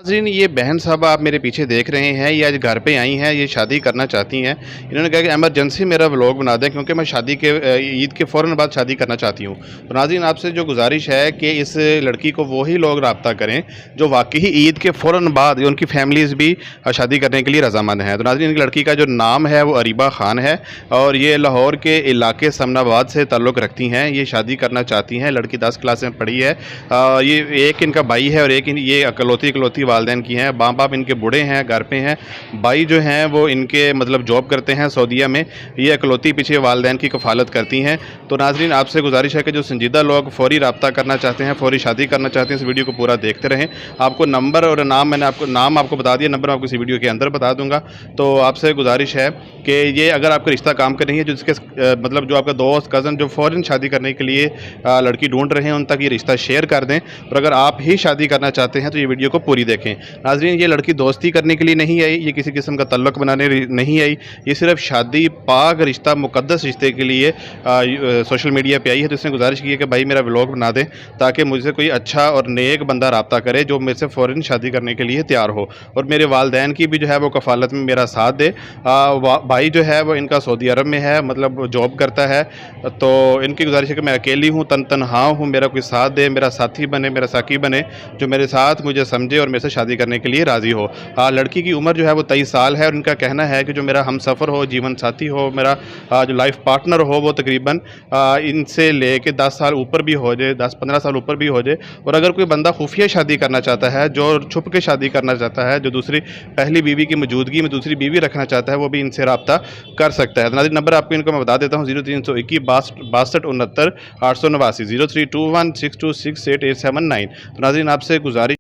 नाज़रीन, ये बहन साहबा आप मेरे पीछे देख रहे हैं, ये आज घर पे आई हैं, ये शादी करना चाहती हैं। इन्होंने कहा कि इमरजेंसी मेरा व्लॉग बना दें क्योंकि मैं शादी के ईद के फ़ौरन बाद शादी करना चाहती हूँ। तो नाज़रीन, आपसे जो गुज़ारिश है कि इस लड़की को वही लोग राब्ता करें जो वाक़ई ईद के फ़ौरन बाद उनकी फ़ैमिलीज़ भी शादी करने के लिए रज़ामंद हैं। तो नाज़रीन, इनकी लड़की का जो नाम है वो अरीबा ख़ान है और ये लाहौर के इलाके समनाबाद से ताल्लुक़ रखती हैं। ये शादी करना चाहती हैं। लड़की 10 क्लास में पढ़ी है। ये एक इनका भाई है और एक ये इकलौती वालदैन की हैं। माँ बाप इनके बूढ़े हैं, घर पे हैं। भाई जो हैं वो इनके मतलब जॉब करते हैं सऊदीया में। ये इकलौती पीछे वालदैन की कफ़ालत करती हैं। तो नाज़रीन, आपसे गुजारिश है कि जो संजीदा लोग फ़ौरी रब्ता करना चाहते हैं, फ़ौरी शादी करना चाहते हैं, इस वीडियो को पूरा देखते रहें। आपको नंबर और मैंने आपको बता दिया, नंबर आपको इसी वीडियो के अंदर बता दूँगा। तो आपसे गुजारिश है कि ये अगर आपका रिश्ता काम कर रही है, जिसके मतलब जो आपका दोस्त कज़न जो फ़ौरन शादी करने के लिए लड़की ढूंढ रहे हैं, उन तक ये रिश्ता शेयर कर दें। और अगर आप ही शादी करना चाहते हैं तो ये वीडियो को पूरी देखें। नाज़रीन, ये लड़की दोस्ती करने के लिए नहीं आई, ये किसी किस्म का तल्लुक़ बनाने नहीं आई, ये सिर्फ शादी पाक रिश्ता मुक़द्दस रिश्ते के लिए सोशल मीडिया पे आई है। तो इसने गुजारिश की है कि भाई मेरा व्लॉग बना दें ताकि मुझसे कोई अच्छा और नेक बंदा रब्ता करे जो मेरे से फ़ौरन शादी करने के लिए तैयार हो और मेरे वालदैन की भी जो है वो कफ़ालत में मेरा साथ दे। भाई जो है वो इनका सऊदी अरब में है, मतलब जॉब करता है। तो इनकी गुजारिश है कि मैं अकेली हूँ, तनहा हूँ, मेरा कोई साथ दे, मेरा साथी बने, मेरा साकी बने, जो मेरे साथ मुझे समझे और मेरे से शादी करने के लिए राज़ी हो। लड़की की उम्र जो है वो 23 साल है और इनका कहना है कि जो मेरा हमसफ़र हो, जीवन साथी हो, मेरा जो लाइफ पार्टनर हो वो तकरीबन इनसे लेके 10 साल ऊपर भी हो जाए, 10-15 साल ऊपर भी हो जाए। और अगर कोई बंदा खुफिया शादी करना चाहता है, जो छुप के शादी करना चाहता है, जो दूसरी पहली बीवी की मौजूदगी में दूसरी बीवी रखना चाहता है, वो भी इनसे रब्ता कर सकता है। तो नाज़रीन, नंबर आपको इनको मैं बता देता हूँ, 0321 62 69 889, 0321 626879। तो नाज़रीन, आपसे गुजारिश